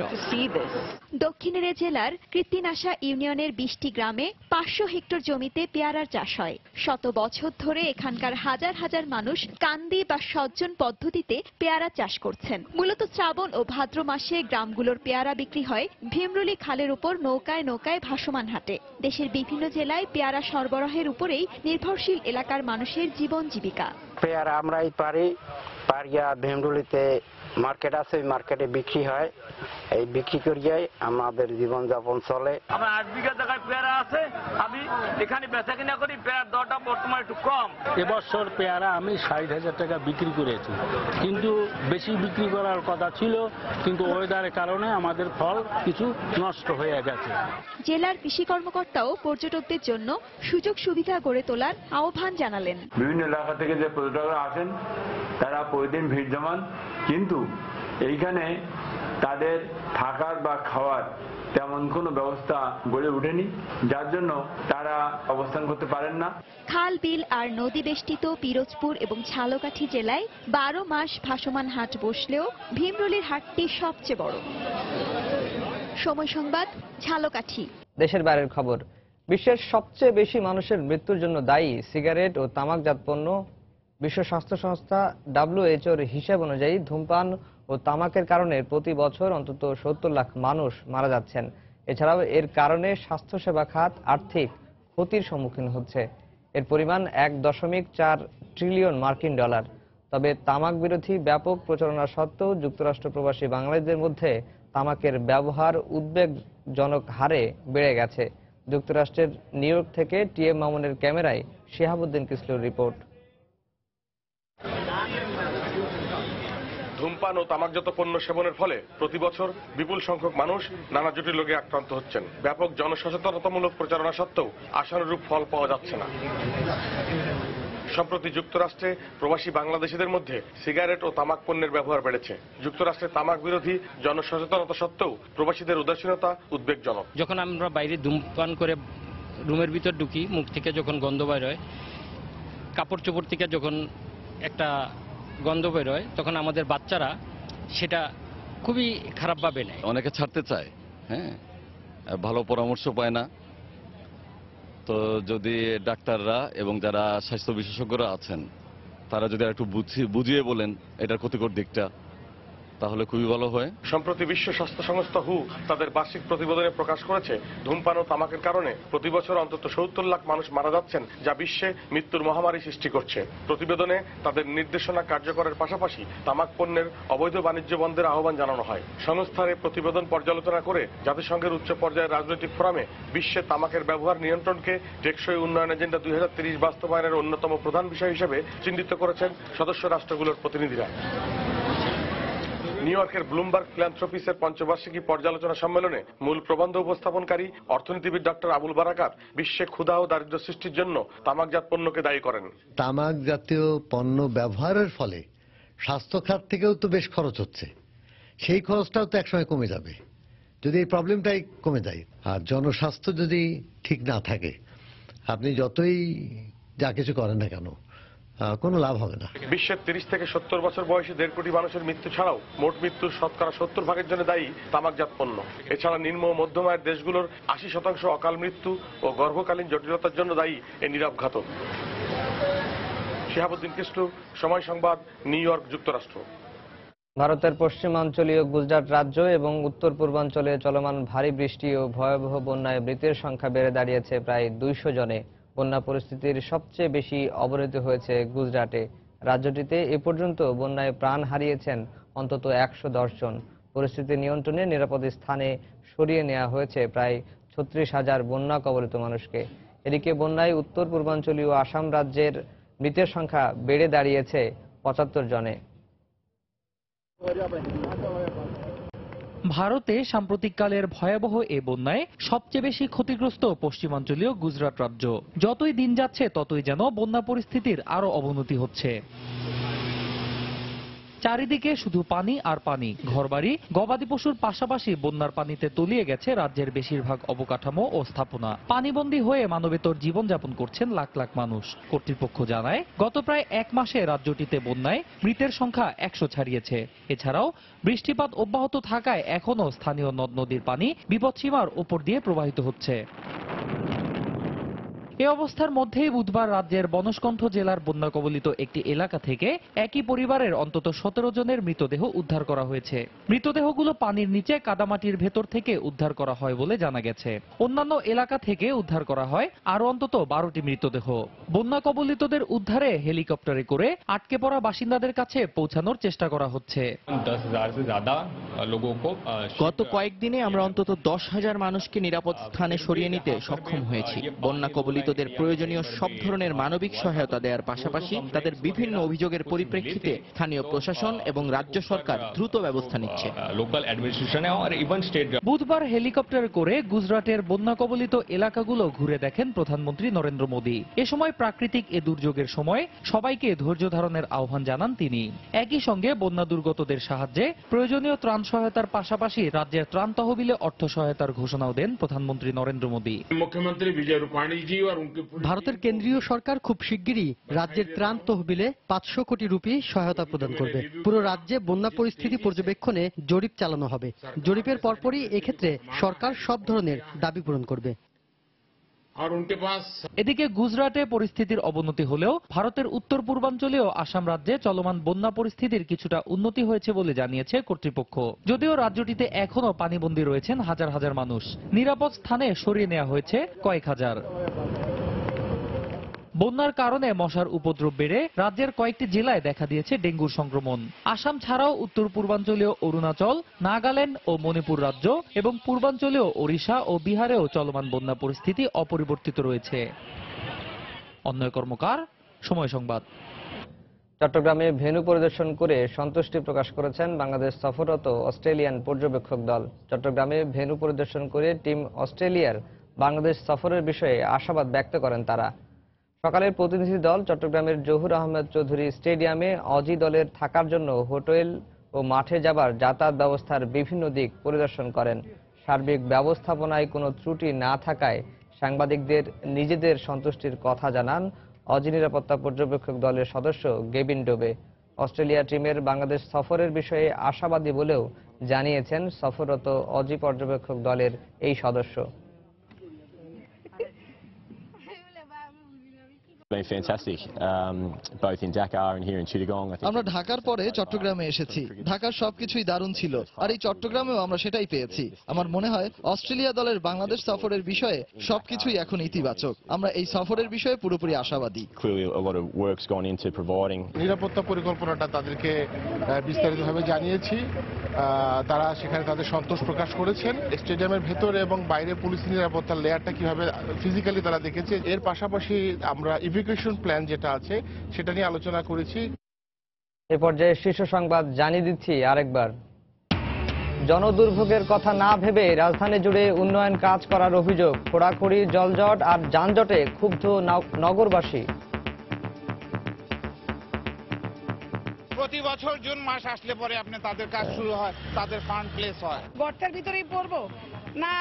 দক্ষিণের জেলার কৃত্তিনাশা ইউনিয়নের 20টি গ্রামে 500 হেক্টর জমিতে পেয়ারার চাষ হয়। শত বছর ধরে এখানকার হাজার হাজার মানুষ কান্দি বা সজ্জন পদ্ধতিতে পেয়ারা চাষ করছেন। মূলত শ্রাবণ ও ভাদ্র মাসে গ্রামগুলোর পেয়ারা বিক্রি হয় ভীমরুলি খালের উপর নৌকায় নৌকায় ভাসমান হাটে। দেশের বিভিন্ন জেলায় পেয়ারা সরবরাহের উপরেই নির্ভরশীল এলাকার মানুষের জীবন জীবিকা। পেয়ারা আমরাই পারিয়া ভীমরুলিতে মার্কেট আছে, ওই মার্কেটে বিক্রি হয়। এই বিক্রি করিয়াই আমাদের জীবনযাপন চলে। আমার 8 বিঘা জায়গায় পেয়ারা আছে, আমি এখানে বেচা কিনা করি। পেয়ারার দরটা বর্তমানে একটু কম। এবছর পেয়ারা আমি 60,000 টাকা বিক্রি করেছি, কিন্তু বেশি বিক্রি করার কথা ছিল, কিন্তু ওয়েদারের কারণে আমাদের ফল কিছু নষ্ট হয়ে গেছে। জেলার কৃষি কর্মকর্তাও পর্যটকদের জন্য সুযোগ সুবিধা গড়ে তোলার আহ্বান জানালেন। বিভিন্ন এলাকা থেকে যে পর্যটকরা আসেন তারা প্রতিদিন ভিড় জমান, কিন্তু এইখানে তাদের থাকার বা খাওয়ার তেমন কোনো ব্যবস্থা গড়ে ওঠেনি, যার জন্য তারা অবস্থান করতে পারেন না। খাল, বিল আর নদী বেষ্টিত পিরোজপুর এবং ঝালকাঠি জেলায় 12 মাস ভাসমান হাট বসলেও ভীমরুলির হাটটি সবচেয়ে বড়। সময় সংবাদ, ঝালকাঠি। দেশের বাইরের খবর। বিশ্বের সবচেয়ে বেশি মানুষের মৃত্যুর জন্য দায়ী সিগারেট ও তামাকজাত পণ্য। বিশ্ব স্বাস্থ্য সংস্থা WHO-র হিসাব অনুযায়ী ধূমপান ও তামাকের কারণে প্রতি বছর অন্তত 70 লাখ মানুষ মারা যাচ্ছেন। এছাড়াও এর কারণে স্বাস্থ্যসেবা খাত আর্থিক ক্ষতির সম্মুখীন হচ্ছে। এর পরিমাণ 1.4 ট্রিলিয়ন মার্কিন ডলার। তবে তামাক বিরোধী ব্যাপক প্রচারণা সত্ত্বেও যুক্তরাষ্ট্র প্রবাসী বাংলাদেশিদের মধ্যে তামাকের ব্যবহার উদ্বেগজনক হারে বেড়ে গেছে। যুক্তরাষ্ট্রের নিউ ইয়র্ক থেকে TM মামুনের ক্যামেরায় শিহাবুদ্দিন কিসলুর রিপোর্ট। ধূমপান ও তামাকজাত পণ্য সেবনের ফলে প্রতি বছর বিপুল সংখ্যক মানুষ নানা জটিল রোগে আক্রান্ত হচ্ছেন। ব্যাপক জনসচেতনতামূলক প্রচারণা সত্ত্বেও আশানুরূপ ফল পাওয়া যাচ্ছে না। সম্প্রতি যুক্তরাষ্ট্রে প্রবাসী বাংলাদেশিদের মধ্যে সিগারেট ও তামাক পণ্যের ব্যবহার বেড়েছে। যুক্তরাষ্ট্রে তামাক বিরোধী জনসচেতনতা সত্ত্বেও প্রবাসীদের উদাসীনতা উদ্বেগজনক। যখন আমরা বাইরে ধূমপান করে রুমের ভিতর ঢুকি, মুখ থেকে যখন গন্ধ বের হয়, কাপড় চোপড় থেকে যখন একটা গন্ধ বের হয়, তখন আমাদের বাচ্চারা সেটা খুবই খারাপভাবে নেয়। অনেকে ছাড়তে চায়, হ্যাঁ, ভালো পরামর্শ পায় না, তো যদি ডাক্তাররা এবং যারা স্বাস্থ্য বিশেষজ্ঞরা আছেন তারা যদি একটু বুঝিয়ে বলেন এটার ক্ষতিকর দিকটা, তাহলে খুবই ভালো হয়। সম্প্রতি বিশ্ব স্বাস্থ্য সংস্থা হু তাদের বার্ষিক প্রতিবেদনে প্রকাশ করেছে ধূমপান ও তামাকের কারণে প্রতি বছর অন্তত 70 লাখ মানুষ মারা যাচ্ছেন, যা বিশ্বে মৃত্যুর মহামারী সৃষ্টি করছে। প্রতিবেদনে তাদের নির্দেশনা কার্যকরের পাশাপাশি তামাক পণ্যের অবৈধ বাণিজ্য বন্ধের আহ্বান জানানো হয়। সংস্থার এই প্রতিবেদন পর্যালোচনা করে জাতিসংঘের উচ্চ পর্যায়ের রাজনৈতিক ফোরামে বিশ্বে তামাকের ব্যবহার নিয়ন্ত্রণকে টেকসই উন্নয়ন এজেন্ডা 2030 বাস্তবায়নের অন্যতম প্রধান বিষয় হিসেবে চিহ্নিত করেছেন সদস্য রাষ্ট্রগুলোর প্রতিনিধিরা। নিউ ইয়র্কের ব্লুমবার্গ ফিলান্থ্রপিসের পঞ্চবার্ষিকী পর্যালোচনা সম্মেলনে মূল প্রবন্ধ উপস্থাপনকারী অর্থনীতিবিদ ডক্টর আবুল বারাকাত বিশ্বে ক্ষুধা ও দারিদ্র্য সৃষ্টির জন্য তামাকজাত পণ্যকে দায়ী করেন। তামাক জাতীয় পণ্য ব্যবহারের ফলে স্বাস্থ্য খাত থেকেও তো বেশ খরচ হচ্ছে, সেই খরচটাও তো একসময় কমে যাবে যদি এই প্রবলেমটাই কমে যায়। আর জনস্বাস্থ্য যদি ঠিক না থাকে আপনি যতই যা কিছু করেন না কেন কোনো লাভ হবে না। বিশ্বের 30 থেকে 70 বছর বয়সী 1.5 কোটি মানুষের মৃত্যু ছাড়াও মোট মৃত্যুর শতকরা 70% জন্য দায়ী তামাকজাত পণ্য। এছাড়া নিম্ন ও মধ্যম আয়ের দেশগুলোর 80% অকাল মৃত্যু ও গর্ভকালীন জটিলতার জন্য দায়ী এই নীরব ঘাতক। শিহাবুদ্দিন কিসলু, সময় সংবাদ, নিউ ইয়র্ক, যুক্তরাষ্ট্র। ভারতের পশ্চিমাঞ্চলীয় গুজরাট রাজ্য এবং উত্তর পূর্বাঞ্চলে চলমান ভারী বৃষ্টি ও ভয়াবহ বন্যায় মৃতের সংখ্যা বেড়ে দাঁড়িয়েছে প্রায় 200 জনে। বন্যা পরিস্থিতির সবচেয়ে বেশি অবনতি হয়েছে গুজরাটে। রাজ্যটিতে এ পর্যন্ত বন্যায় প্রাণ হারিয়েছেন অন্তত 110 জন। পরিস্থিতি নিয়ন্ত্রণে নিরাপদ স্থানে সরিয়ে নেওয়া হয়েছে প্রায় 36,000 বন্যা কবলিত মানুষকে। এদিকে বন্যায় উত্তর পূর্বাঞ্চলীয় আসাম রাজ্যের মৃতের সংখ্যা বেড়ে দাঁড়িয়েছে 75 জনে। ভারতে সাম্প্রতিককালের ভয়াবহ এ বন্যায় সবচেয়ে বেশি ক্ষতিগ্রস্ত পশ্চিমাঞ্চলীয় গুজরাট রাজ্য। যতই দিন যাচ্ছে ততই যেন বন্যা পরিস্থিতির আরো অবনতি হচ্ছে। চারিদিকে শুধু পানি আর পানি। ঘরবাড়ি, গবাদি পশুর পাশাপাশি বন্যার পানিতে তলিয়ে গেছে রাজ্যের বেশিরভাগ অবকাঠামো ও স্থাপনা। পানিবন্দী হয়ে মানবেতর জীবনযাপন করছেন লাখ লাখ মানুষ। কর্তৃপক্ষ জানায় গত প্রায় 1 মাসে রাজ্যটিতে বন্যায় মৃতের সংখ্যা 100 ছাড়িয়েছে। এছাড়াও বৃষ্টিপাত অব্যাহত থাকায় এখনো স্থানীয় নদ নদীর পানি বিপদসীমার উপর দিয়ে প্রবাহিত হচ্ছে। এ অবস্থার মধ্যেই বুধবার রাজ্যের বনসকণ্ঠ জেলার বন্যা কবলিত একটি এলাকা থেকে একই পরিবারের অন্তত 17 জনের মৃতদেহ উদ্ধার করা হয়েছে। মৃতদেহগুলো পানির নিচে কাদামাটির ভেতর থেকে উদ্ধার করা হয় বলে জানা গেছে। অন্যান্য এলাকা থেকে উদ্ধার করা হয় আরো অন্তত 12টি মৃতদেহ। বন্যা কবলিতদের উদ্ধারে হেলিকপ্টারে করে আটকে পড়া বাসিন্দাদের কাছে পৌঁছানোর চেষ্টা করা হচ্ছে। গত কয়েকদিনে আমরা অন্তত 10,000 মানুষকে নিরাপদ স্থানে সরিয়ে নিতে সক্ষম হয়েছি। বন্যা কবলিতদের প্রয়োজনীয় সব ধরনের মানবিক সহায়তা দেওয়ার পাশাপাশি তাদের বিভিন্ন অভিযোগের পরিপ্রেক্ষিতে স্থানীয় প্রশাসন এবং রাজ্য সরকার দ্রুত ব্যবস্থা নিচ্ছে। বুধবার হেলিকপ্টার করে গুজরাটের বন্যা কবলিত এলাকাগুলো ঘুরে দেখেন প্রধানমন্ত্রী নরেন্দ্র মোদী। এ সময় প্রাকৃতিক এ দুর্যোগের সময় সবাইকে ধৈর্য ধারণের আহ্বান জানান তিনি। একই সঙ্গে বন্যা দুর্গতদের সাহায্যে প্রয়োজনীয় ত্রাণ সহায়তার পাশাপাশি রাজ্যের ত্রাণ তহবিলে অর্থ সহায়তার ঘোষণাও দেন প্রধানমন্ত্রী নরেন্দ্র মোদী। মুখ্যমন্ত্রী বিজয় রূপাণী জি ভারতের কেন্দ্রীয় সরকার খুব শিগগিরই রাজ্যের ত্রাণ তহবিলে 500 কোটি রুপি সহায়তা প্রদান করবে। পুরো রাজ্যে বন্যা পরিস্থিতি পর্যবেক্ষণে জরিপ চালানো হবে। জরিপের পরপরই এক্ষেত্রে সরকার সব ধরনের দাবি পূরণ করবে। এদিকে গুজরাটে পরিস্থিতির অবনতি হলেও ভারতের উত্তর পূর্বাঞ্চলীয় আসাম রাজ্যে চলমান বন্যা পরিস্থিতির কিছুটা উন্নতি হয়েছে বলে জানিয়েছে কর্তৃপক্ষ। যদিও রাজ্যটিতে এখনো পানিবন্দী রয়েছেন হাজার হাজার মানুষ। নিরাপদ স্থানে সরিয়ে নেওয়া হয়েছে কয়েক হাজার। বন্যার কারণে মশার উপদ্রব বেড়ে রাজ্যের কয়েকটি জেলায় দেখা দিয়েছে ডেঙ্গুর সংক্রমণ। আসাম ছাড়াও উত্তর পূর্বাঞ্চলীয় অরুণাচল, নাগাল্যান্ড ও মণিপুর রাজ্য এবং পূর্বাঞ্চলীয় ওড়িশা ও বিহারেও চলমান বন্যা পরিস্থিতি অপরিবর্তিত রয়েছে। অন্যয় কর্মকার, সময় সংবাদ। চট্টগ্রামে ভেন্যু পরিদর্শন করে সন্তুষ্টি প্রকাশ করেছেন বাংলাদেশ সফররত অস্ট্রেলিয়ান পর্যবেক্ষক দল। চট্টগ্রামে ভেন্যু পরিদর্শন করে টিম অস্ট্রেলিয়ার বাংলাদেশ সফরের বিষয়ে আশাবাদ ব্যক্ত করেন তারা। সকালের প্রতিনিধি দল চট্টগ্রামের জহুর আহমেদ চৌধুরী স্টেডিয়ামে অজি দলের থাকার জন্য হোটেল ও মাঠে যাবার যাতায়াত ব্যবস্থার বিভিন্ন দিক পরিদর্শন করেন। সার্বিক ব্যবস্থাপনায় কোনো ত্রুটি না থাকায় সাংবাদিকদের নিজেদের সন্তুষ্টির কথা জানান অজি নিরাপত্তা পর্যবেক্ষক দলের সদস্য গেবিন ডোবে। অস্ট্রেলিয়া টিমের বাংলাদেশ সফরের বিষয়ে আশাবাদী বলেও জানিয়েছেন সফররত অজি পর্যবেক্ষক দলের এই সদস্য। Been fantastic, both in Dakar and here in Chittagong. আমরা ঢাকার পরে চট্টগ্রামে এসেছি। ঢাকার সবকিছুই দারুণ ছিল, আর এই চট্টগ্রামেও আমরা সেটাই পেয়েছি। আমার মনে হয় অস্ট্রেলিয়া দলের বাংলাদেশ সফরের বিষয়ে সবকিছুই এখন ইতিবাচক। আমরা এই সফরের বিষয়ে পুরোপুরি আশাবাদী। Clearly a lot of work's gone into providing. নিরাপত্তা পরিকল্পনাটা তাদেরকে বিস্তারিতভাবে জানিয়েছি। তারা সেখানে তাদের সন্তোষ প্রকাশ করেছেন। স্টেডিয়ামের ভেতরে এবং বাইরে পুলিশ নিরাপত্তার লেয়ারটা কিভাবে ফিজিক্যালি তারা দেখেছে। এর পাশাপাশি আমরা ইভিকুয়েশন প্ল্যান যেটা আছে সেটা নিয়ে আলোচনা করেছি। এ পর্যায়ে শীর্ষ সংবাদ জানিয়ে দিচ্ছি আরেকবার। জনদুর্ভোগের কথা না ভেবে রাজধানী জুড়ে উন্নয়ন কাজ করার অভিযোগ, খোঁড়াখুড়ি, জলজট আর যানজটে ক্ষুব্ধ নগরবাসী। প্রতি বছর জুন মাস আসলে পরে আপনি তাদের কাজ শুরু হয়, তাদের ফান্ড প্লেস হয়। গর্তের ভিতরেই পড়বো না,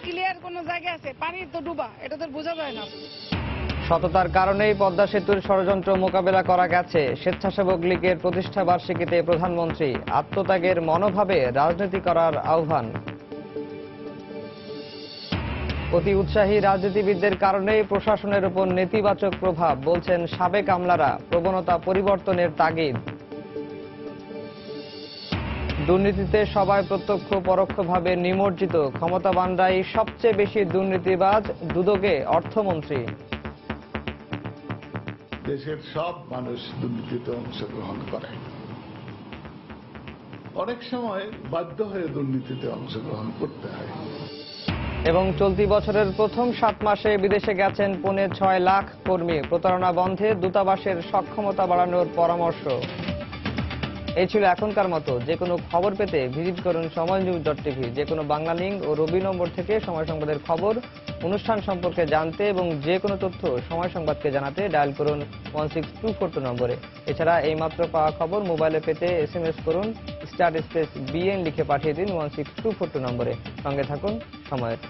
ক্লিয়ার কোনো জায়গা আছে, পানি তো ডুবা, এটা তো বোঝা যায় না। সততার কারণেই পদ্মা সেতুর ষড়যন্ত্র মোকাবেলা করা গেছে। স্বেচ্ছাসেবক লীগের প্রতিষ্ঠা বার্ষিকীতে প্রধানমন্ত্রী আত্মত্যাগের মনোভাবে রাজনীতি করার আহ্বান। অতি উৎসাহী রাজনীতিবিদদের কারণেই প্রশাসনের উপর নেতিবাচক প্রভাব, বলছেন সাবেক আমলারা। প্রবণতা পরিবর্তনের তাগিদ। দুর্নীতিতে সবাই প্রত্যক্ষ পরোক্ষভাবে নিমজ্জিত, ক্ষমতাবানরাই সবচেয়ে বেশি দুর্নীতিবাজ, দুদকে অর্থমন্ত্রী। দেশের সব মানুষ দুর্নীতিতে অংশগ্রহণ করে, অনেক সময় বাধ্য হয়ে দুর্নীতিতে অংশগ্রহণ করতে হয়। এবং চলতি বছরের প্রথম 7 মাসে বিদেশে গেছেন 6.25 লাখ কর্মী। প্রতারণা বন্ধে দূতাবাসের সক্ষমতা বাড়ানোর পরামর্শ। এই ছিল এখনকার মতো। যে কোনো খবর পেতে ভিজিট করুন সময়নিউজ.tv। যে কোনো বাংলা লিঙ্ক ও রবি নম্বর থেকে সময় সংবাদের খবর, অনুষ্ঠান সম্পর্কে জানতে এবং যে কোনো তথ্য সময় সংবাদকে জানাতে ডায়াল করুন 16242 নম্বরে। এছাড়া এইমাত্র পাওয়া খবর মোবাইলে পেতে SMS করুন *BN লিখে পাঠিয়ে দিন 16242 নম্বরে। সঙ্গে থাকুন সময়ের।